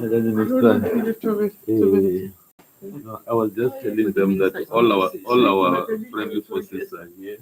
No, I was just telling them that all our friendly forces are here.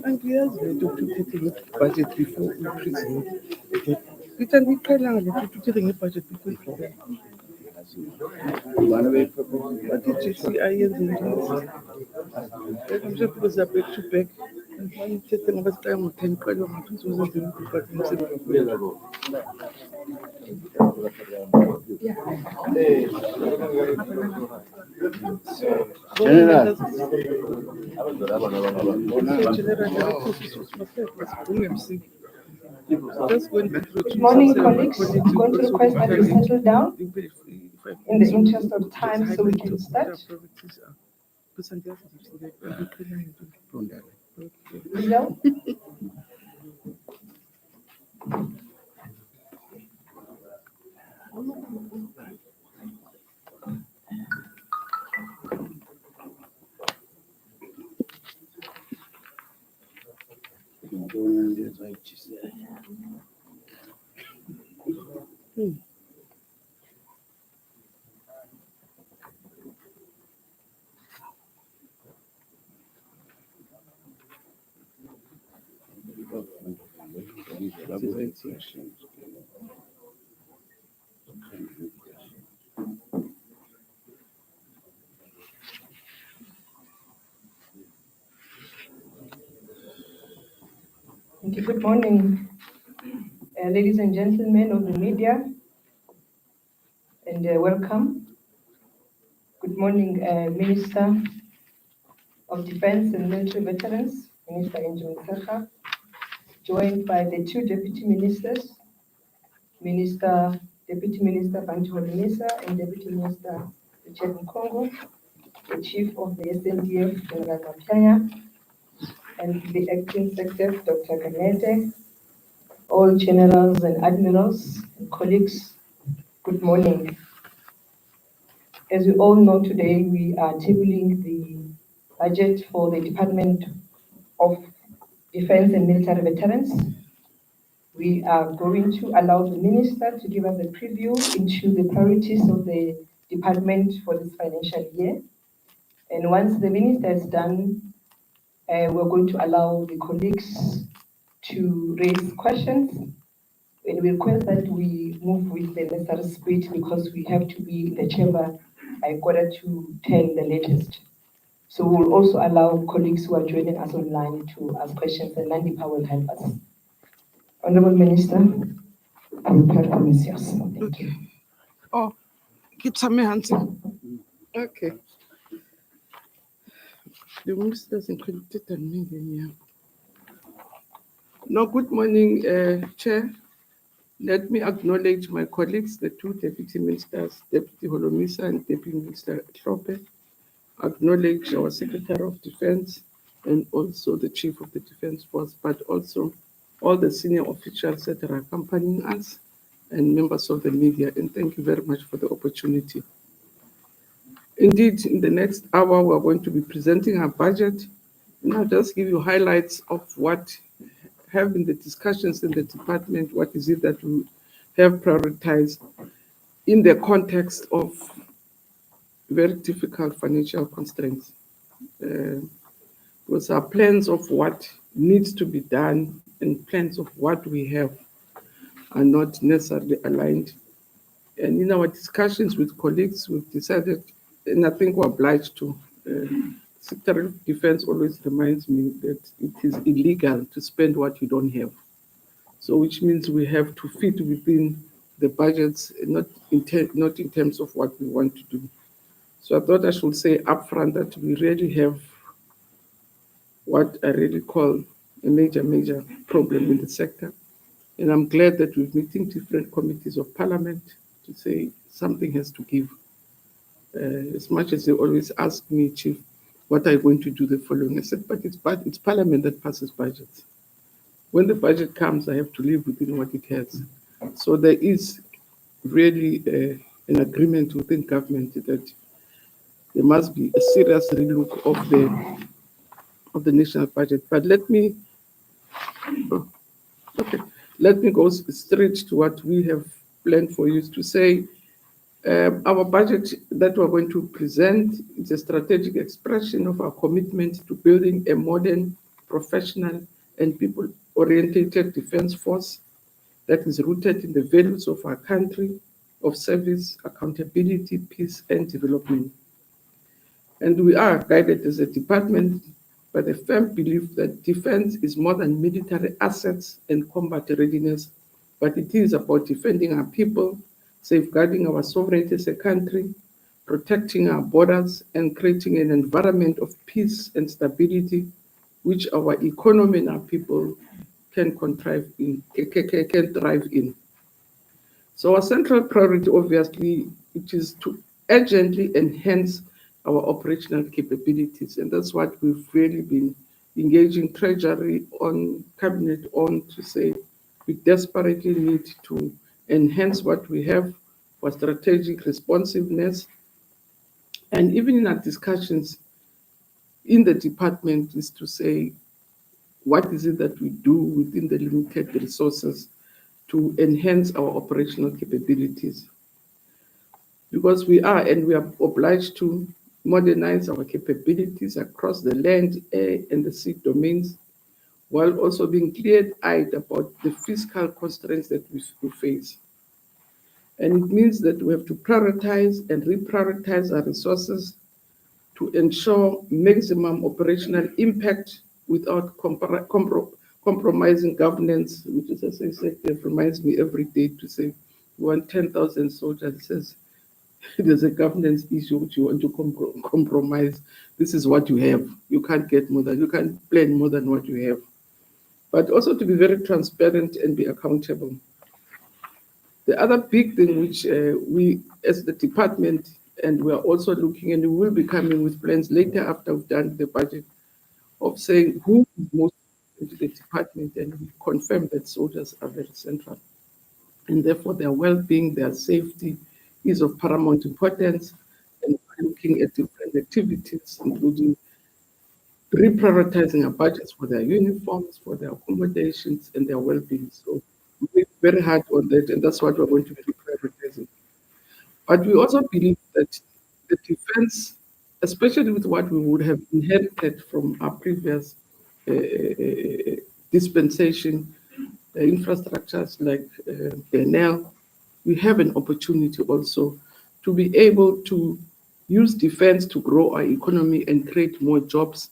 And we have to budget before we present. We can be to budget before. What did you see? I am because I back to back. And one thing about time 10 quite long Good morning, colleagues. I'm going to request that you settle down in the interest of time so we can start. Hello? Good morning, ladies and gentlemen of the media, and welcome. Good morning, Minister of Defense and Military Veterans, Minister Angie, joined by the two deputy ministers, Deputy Minister Bantu Holomisa and Deputy Minister Mkhungo, the Chief of the SANDF, Rudzani Maphwanya, and the Acting Secretary, Dr. Kanete, all generals and admirals, and colleagues, good morning. As we all know, today we are tabling the budget for the Department of Defense and Military Veterans. We are going to allow the Minister to give us a preview into the priorities of the department for this financial year. And once the Minister is done, we're going to allow the colleagues to raise questions. And we request that we move with the necessary speed because we have to be in the chamber by 10:45 the latest. So we'll also allow colleagues who are joining us online to ask questions, and Nandipa will help us. Honorable Minister, your platform is yours. Thank you. Oh, keep some hands. Okay. The minister doesn't connect and me here. No, good morning, Chair. Let me acknowledge my colleagues, the two deputy ministers, Deputy Holomisa and Deputy Minister Mkhungo. Acknowledge our Secretary of Defense and also the Chief of the Defense Force, but also all the senior officials that are accompanying us and members of the media. And thank you very much for the opportunity. Indeed, in the next hour, we're going to be presenting our budget. And I'll just give you highlights of what have been the discussions in the department, what is it that we have prioritized in the context of very difficult financial constraints. Because our plans of what needs to be done and plans of what we have are not necessarily aligned. And in our discussions with colleagues, we've decided, and I think we're obliged to, Secretary of Defense always reminds me that it is illegal to spend what you don't have. So which means we have to fit within the budgets, not in terms of what we want to do. So I thought I should say upfront that we really have what I really call a major problem in the sector. And I'm glad that we're meeting different committees of parliament to say something has to give. As much as they always ask me, Chief, what are you going to do the following? I said, but it's parliament that passes budgets. When the budget comes, I have to live within what it has. So there is really an agreement within government that there must be a serious relook of the national budget. But let me go straight to what we have planned for you to say. Our budget that we're going to present is a strategic expression of our commitment to building a modern, professional, and people-oriented defense force that is rooted in the values of our country, of service, accountability, peace, and development. And we are guided as a department by the firm belief that defense is more than military assets and combat readiness, but it is about defending our people, safeguarding our sovereignty as a country, protecting our borders, and creating an environment of peace and stability, which our economy and our people can thrive in. So our central priority, obviously, it is to urgently enhance our operational capabilities, and that's what we've really been engaging Treasury on, Cabinet on, to say we desperately need to enhance what we have for strategic responsiveness. And even in our discussions in the department is to say, what is it that we do within the limited resources to enhance our operational capabilities? Because we are obliged to modernize our capabilities across the land, air, and the sea domains, while also being clear-eyed about the fiscal constraints that we face. And it means that we have to prioritize and reprioritize our resources to ensure maximum operational impact without compromising governance, which is, as I said, it reminds me every day to say, we want 10,000 soldiers. It says, there's a governance issue which you want to compromise. This is what you have. You can't get more than, you can't plan more than what you have. But also to be very transparent and be accountable. The other big thing which we, as the department, and we are also looking, and we will be coming with plans later after we've done the budget, of saying who is most into the department, and we confirm that soldiers are very central. And therefore their well-being, their safety is of paramount importance, and we're looking at different activities, including reprioritizing our budgets for their uniforms, for their accommodations, and their well-being. So we work very hard on that, and that's what we're going to be reprioritizing. But we also believe that the defense, especially with what we would have inherited from our previous dispensation, infrastructures like BNL, we have an opportunity also to be able to use defense to grow our economy and create more jobs.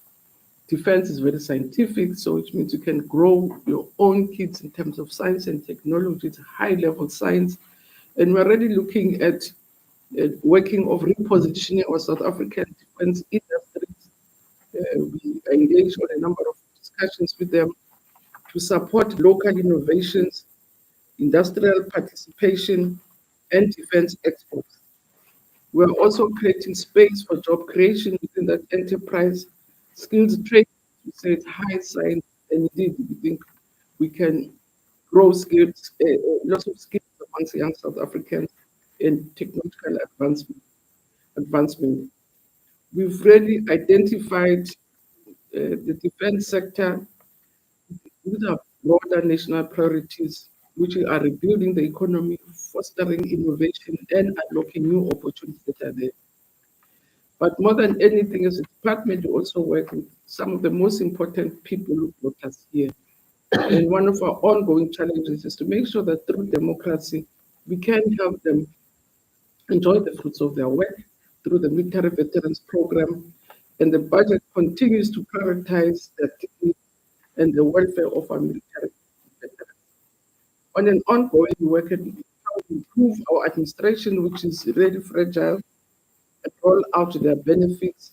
Defense is very scientific, so which means you can grow your own kids in terms of science and technology. It's high-level science. And we're already looking at working of repositioning our South African defense industries. We are engaged on a number of discussions with them to support local innovations, industrial participation, and defense exports. We're also creating space for job creation within that enterprise, skills training, we say it's high science, and indeed we think we can grow skills, lots of skills amongst young South Africans in technological advancement. We've really identified the defense sector with our broader national priorities, which are rebuilding the economy, fostering innovation, and unlocking new opportunities that are there. But more than anything, as a department, we also work with some of the most important people who brought us here. And one of our ongoing challenges is to make sure that through democracy, we can help them enjoy the fruits of their work through the Military Veterans Program. And the budget continues to prioritize their dignity and the welfare of our military veterans. On an ongoing work, how to improve our administration, which is really fragile, and roll out their benefits,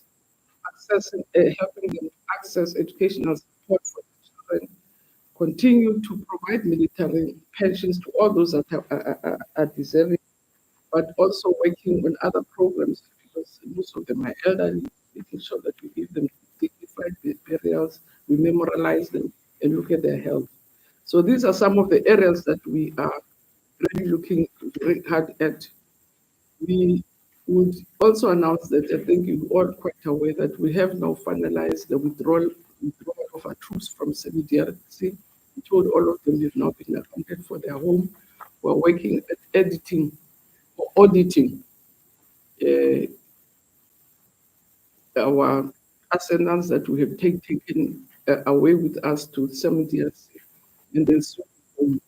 helping them access educational support for children, continue to provide military pensions to all those that are deserving, but also working on other programs because most of them are elderly, making sure that we give them dignified burials, we memorialize them, and look at their health. So these are some of the areas that we are really looking very hard at. We would also announce that I think you're all quite aware that we have now finalized the withdrawal of our troops from CBDRC. We told all of them they've now been accounted for their home. We're working at editing or auditing our ascendants that we have taken away with us to CBDRC and then soon home.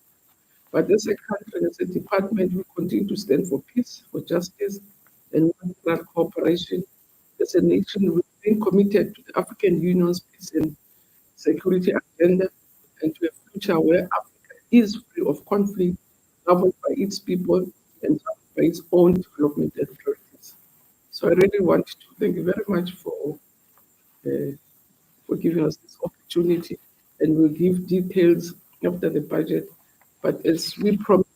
But as a country, as a department, we continue to stand for peace, for justice, and multilateral cooperation. As a nation, we remain committed to the African Union's peace and security agenda and to a future where Africa is free of conflict, governed by its people, and governed by its own development and priorities. So I really want to thank you very much for giving us this opportunity, and we'll give details after the budget. But as we promised,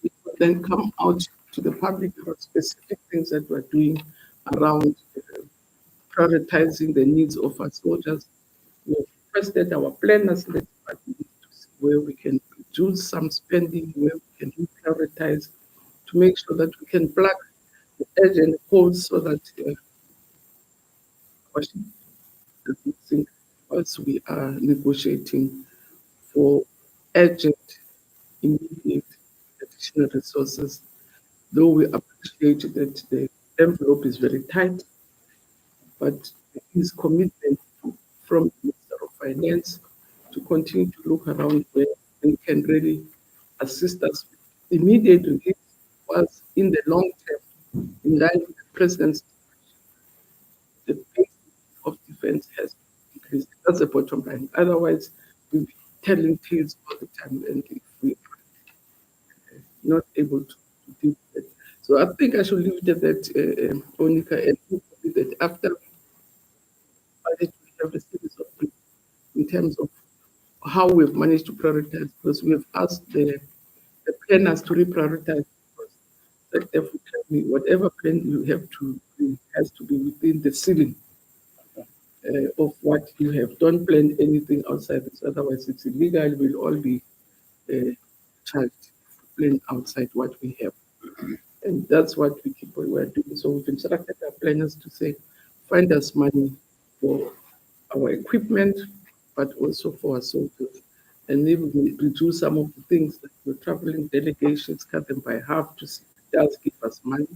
it will then come out to the public about specific things that we're doing around prioritizing the needs of our soldiers. We've requested our planners in the department to see where we can reduce some spending, where we can prioritize to make sure that we can plug the edge and holes so that whilst we are negotiating for urgent, immediate additional resources, though we appreciate that the envelope is very tight, but there is commitment from the Minister of Finance to continue to look around where we can really assist us with immediate relief, whilst in the long term, in line with the President's the pace of defense has increased. That's the bottom line. Otherwise, we'll be telling tales all the time, and if we are not able to do that. So I think I should leave it at that, Onika, and hopefully that after budget, we have a series of briefs in terms of how we've managed to prioritize, because we have asked the planners to reprioritize. That if you tell me whatever plan you have to do has to be within the ceiling of what you have. Don't plan anything outside this, otherwise it's illegal. We'll all be charged if we plan outside what we have. And that's what we're doing. So we've instructed our planners to say, find us money for our equipment, but also for our soldiers. And maybe we reduce some of the things that we're traveling delegations, cut them by half to see if it does give us money.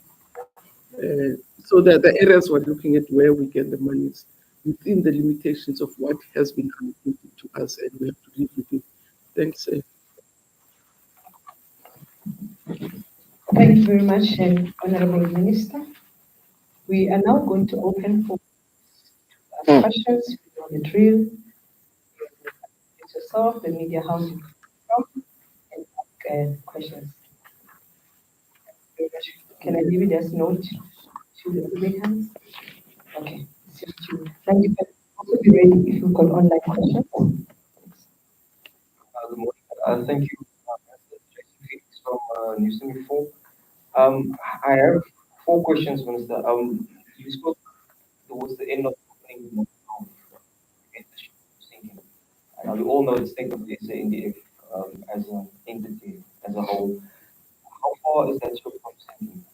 So that the areas we're looking at where we get the monies within the limitations of what has been allocated to us, and we have to live with it. Thanks. Thank you very much, Honorable Minister. We are now going to open for questions. You know the drill. It's yourself, the media house you come from, and ask questions. Can I give you this note to the applicants? Okay. Thank you. Also be ready if you've got online questions. Good morning. Thank you, Mr. Jason Felix from News 24. I have 4 questions, Minister. You spoke towards the end of the opening of sinking. And we all know the state of the SANDF as an entity, as a whole. How far is that ship from sinking?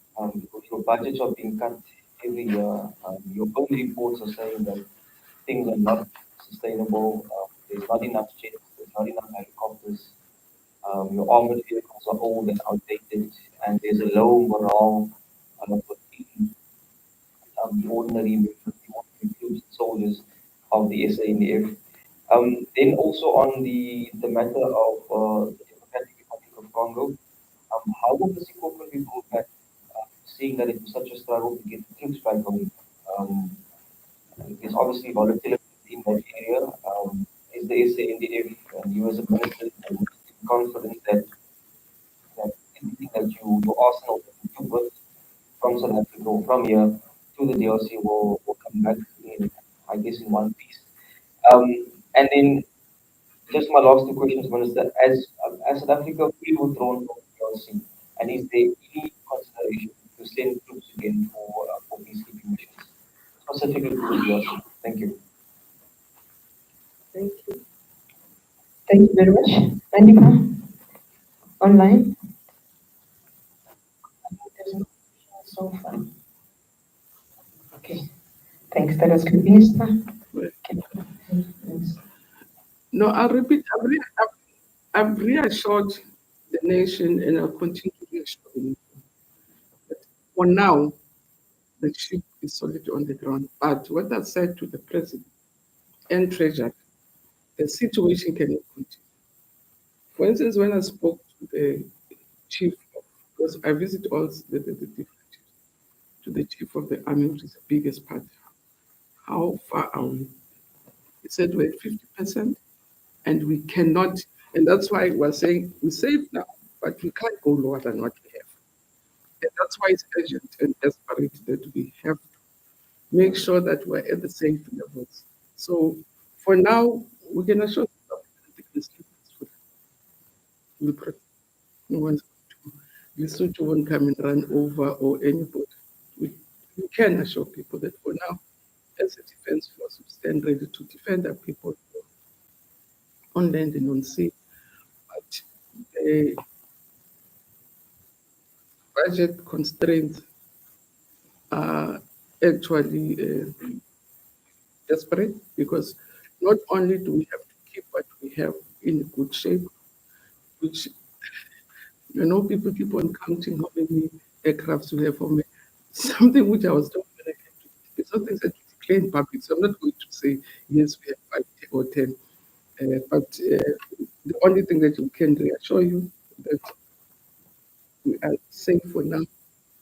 Because your budgets are being cut every year. Your own reports are saying that things are not sustainable. There's not enough jets, there's not enough helicopters. Your armored vehicles are old and outdated, and there's a low morale within the ordinary recruited soldiers of the SANDF. Then also on the matter of the Democratic Republic of Congo, how will this equipment be brought back, seeing that it was such a struggle to get the troops back home? There's obviously volatility in that area. Is the SANDF and you as a minister confident that anything that your arsenal that you took with from South Africa or from here to the DRC will come back in, I guess, in month piece. And then just my last two questions, Minister. As South Africa fully withdrawn from DRC, and is there any consideration to send troops again for peacekeeping missions, specifically to the DRC? Thank you. Thank you. Thank you very much. Anima, online? There's no question so far. Okay. Thanks. That was good, Minister. Okay. Thanks. No, I'll repeat. I've reassured the nation and I'll continue to reassure the nation that for now, the ship is solid on the ground. But what I said to the president and treasurer, the situation cannot continue. For instance, when I spoke to the chief, because I visit all the different chiefs, to the chief of the army, which is the biggest part, how far are we? He said we're at 50%. And we cannot, and that's why we're saying we're safe now, but we can't go lower than what we have. And that's why it's urgent and desperate that we have to make sure that we're at the safe levels. So for now, we can assure that we can sleep peacefully. No one's going to listen to one come and run over or anybody. We can assure people that for now, as a defense force, we stand ready to defend our people on land and on sea, but the budget constraints are actually desperate because not only do we have to keep what we have in good shape, which people keep on counting how many aircrafts we have. For me, something which I was talking when I came to it's something that we declare in public. So I'm not going to say yes, we have 5 or 10. But the only thing that we can reassure you that we are safe for now,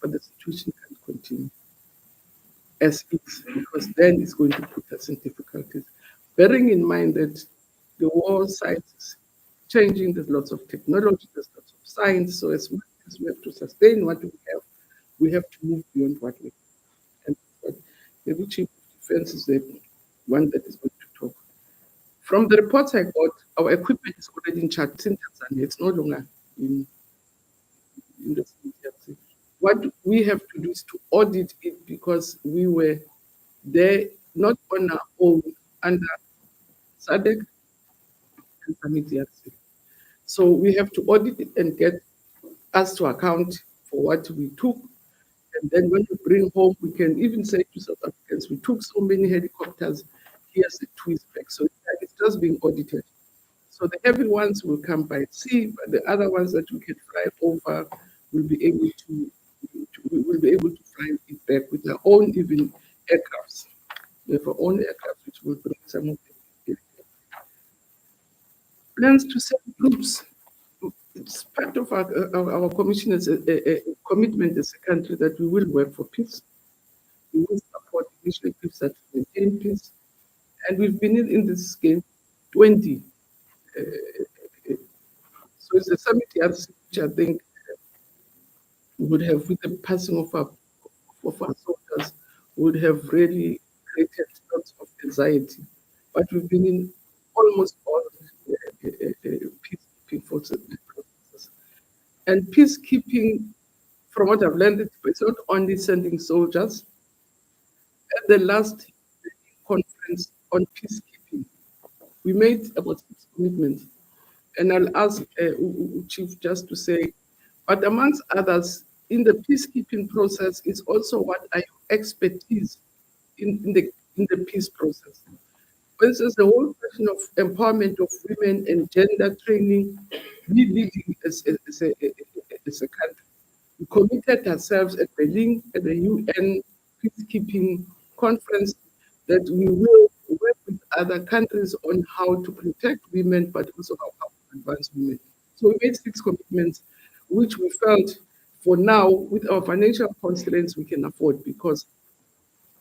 but the situation can continue as is, because then it's going to put us in difficulties. Bearing in mind that the war science is changing, there's lots of technology, there's lots of science, so as much as we have to sustain what we have to move beyond what we have. And the chief of defense is the one that is going to talk. From the reports I got, our equipment is already in charge in Tanzania. It's no longer in the CDRC. What we have to do is to audit it because we were there not on our own, under SADC and CDRC. So we have to audit it and get us to account for what we took. And then when we bring home, we can even say to South Africans, we took so many helicopters, here's the twist back. So it's just being audited. So the heavy ones will come by sea, but the other ones that we can fly over will be able to fly it back with our own even aircrafts. We have our own aircraft which will bring some of the plans to send troops. It's part of our commissioner's commitment as a country that we will work for peace. We will support initiatives that maintain peace. And we've been in this game 20. So it's a summit which I think would have, with the passing of our soldiers, would have really created lots of anxiety. But we've been in almost all peacekeeping processes. And peacekeeping, from what I've learned, it's not only sending soldiers. At the last conference on peacekeeping, we made about 6 commitments. And I'll ask Chief just to say, but amongst others, in the peacekeeping process is also what are your expertise in the peace process. For instance, the whole question of empowerment of women and gender training, we leading as a country. We committed ourselves at Berlin at the UN peacekeeping conference that we will work with other countries on how to protect women, but also how to advance women. So we made 6 commitments, which we felt for now, with our financial constraints, we can afford, because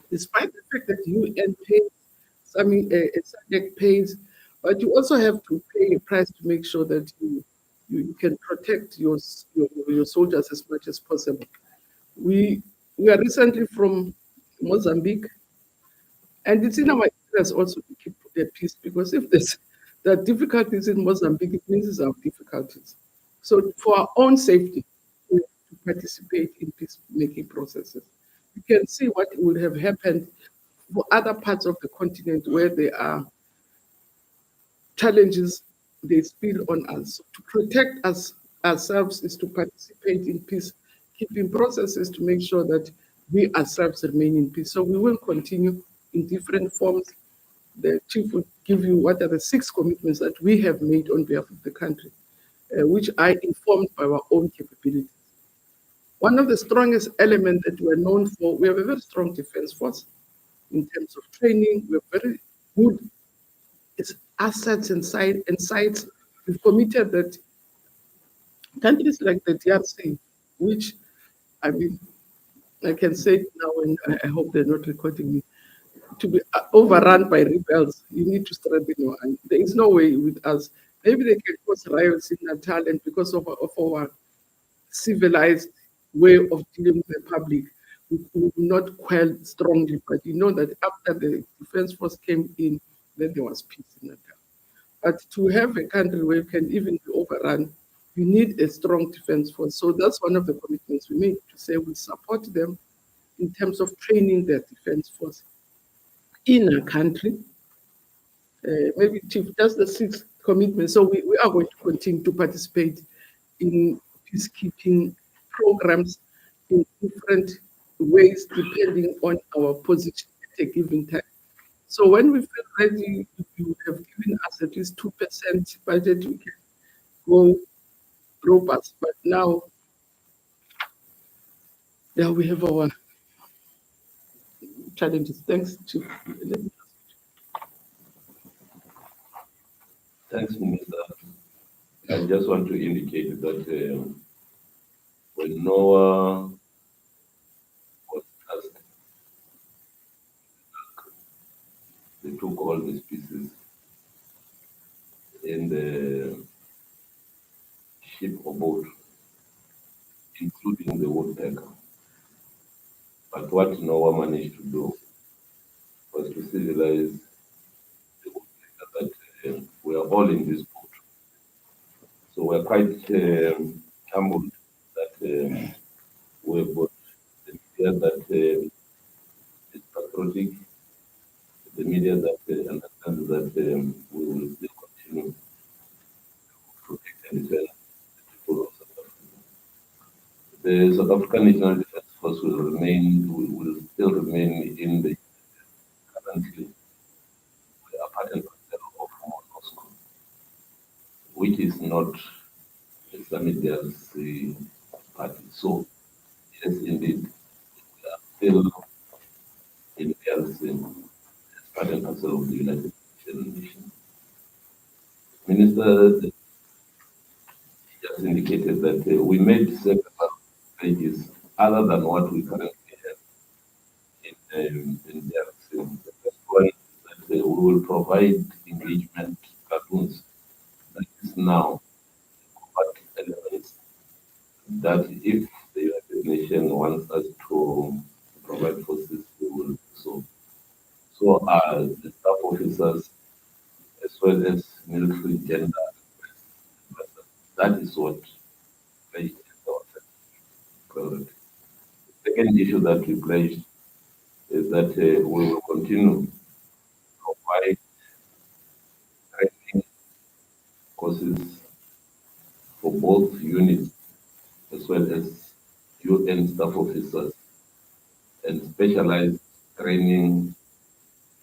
despite the fact that UN pays, SADC pays, but you also have to pay a price to make sure that you can protect your soldiers as much as possible. We are recently from Mozambique, and it's in our leaders also to keep their peace, because if there are difficulties in Mozambique, it means there are difficulties. So for our own safety, we have to participate in peacemaking processes. You can see what would have happened for other parts of the continent where there are challenges they spill on us. So to protect us ourselves is to participate in peacekeeping processes to make sure that we ourselves remain in peace. So we will continue in different forms. The chief will give you what are the 6 commitments that we have made on behalf of the country, which are informed by our own capabilities. One of the strongest elements that we're known for, we have a very strong defense force in terms of training. We're very good assets and sites. We've committed that countries like the DRC, which I mean, I can say it now, and I hope they're not recording me, to be overrun by rebels, you need to strengthen your hand. There is no way with us. Maybe they can cause riots in Natal, and because of our civilized way of dealing with the public, we will not quell strongly. But you know that after the defense force came in, then there was peace in Natal. But to have a country where you can even be overrun, you need a strong defense force. So that's one of the commitments we made, to say we support them in terms of training their defense force in a country. Maybe Chief, that's the 6th commitment. So we are going to continue to participate in peacekeeping programs in different ways, depending on our position at a given time. So when we feel ready, if you have given us at least 2% budget, we can go robust. But now, we have our challenges. Thanks, Chief. Thanks, Minister. I just want to indicate that when Noah was cast, they took all the species in the ship or boat, including the woodpecker. But what Noah managed to do was to civilize the woodpecker that we are all in this boat. So we're quite humbled that we've got the media that is patriotic, the media that understands that we will still continue to protect and defend the people of South Africa. The South African National Defence Force will still remain in the currently we are part and parcel of Moscow, which is not Islamic DRC party. So yes, indeed, we are still in DRC as part and parcel of the United Nations. Minister just indicated that we made several pages other than what we currently have in DRC. The first one is that we will provide engagement cartoons that is now combat elements that if the United Nations wants us to provide forces, we will do so. So are the staff officers as well as military gender. That is what pledged our priority. The second issue that we pledged is that we will continue to provide training courses for both units as well as UN staff officers and specialized training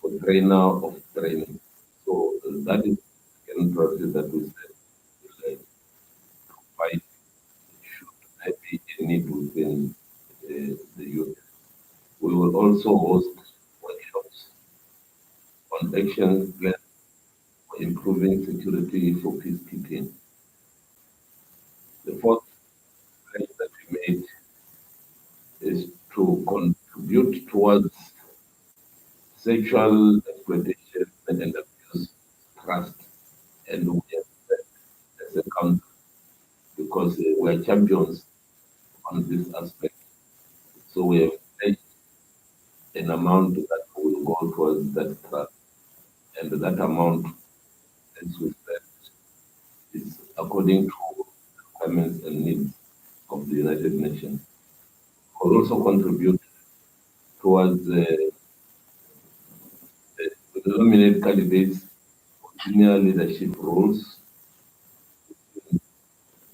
for trainer of training. So that is the second priority that we said will provide should there be a need within the UN. We will also host workshops on action plans for improving security for peacekeeping. The fourth pledge that we made is to contribute towards sexual exploitation and abuse, trust, and we have that as a country because we are champions on this aspect. So we have pledged an amount that will go towards that trust. and that amount, as we said, is according to requirements and needs of the United Nations. Will also contribute towards the nominate candidates for senior leadership roles in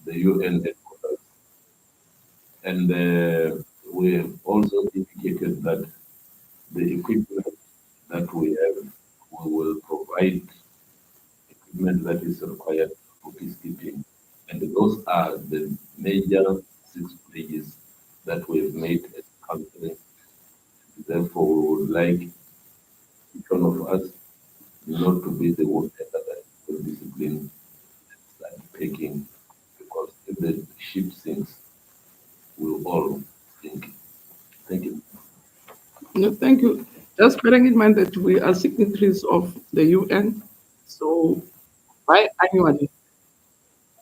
the UN headquarters. And we have also indicated that the equipment that we have, we will provide equipment that is required for peacekeeping. And those are the major 6 pledges that we have made as a country. Therefore, we would like each one of us not to be the one that will discipline and start taking, because if the ship sinks, we'll all sink. Thank you. No, thank you. Just bearing in mind that we are signatories of the UN, so biannually,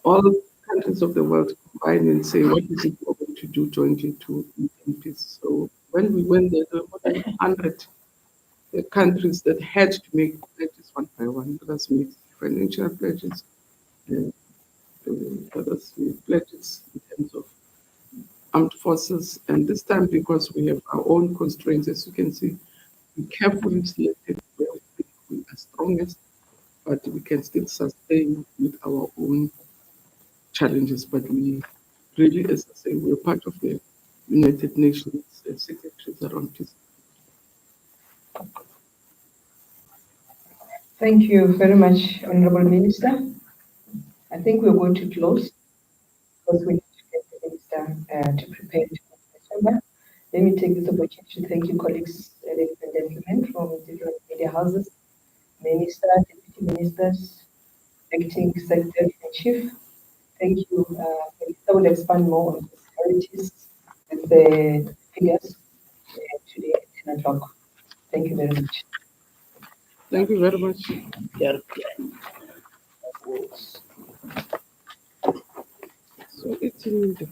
all countries of the world combine and say what is it we're going to do jointly to maintain peace. So when we went there, there were more than 100 countries that had to make pledges one by one. Others made financial pledges, others made pledges in terms of armed forces. And this time, because we have our own constraints, as you can see, we carefully selected where we think we are strongest, but we can still sustain with our own challenges. But we really, as I say, we're part of the United Nations secretaries around peace. Thank you very much, Honorable Minister. I think we're going to close because we need to get the Minister to prepare to go to the chamber. Let me take this opportunity to thank you, colleagues, ladies and gentlemen, from different media houses, Minister, Deputy Ministers, Acting Secretary and Chief. Thank you. Minister will expand more on the priorities with the figures today at 10 o'clock. Thank you very much. Thank you very much. So it's in the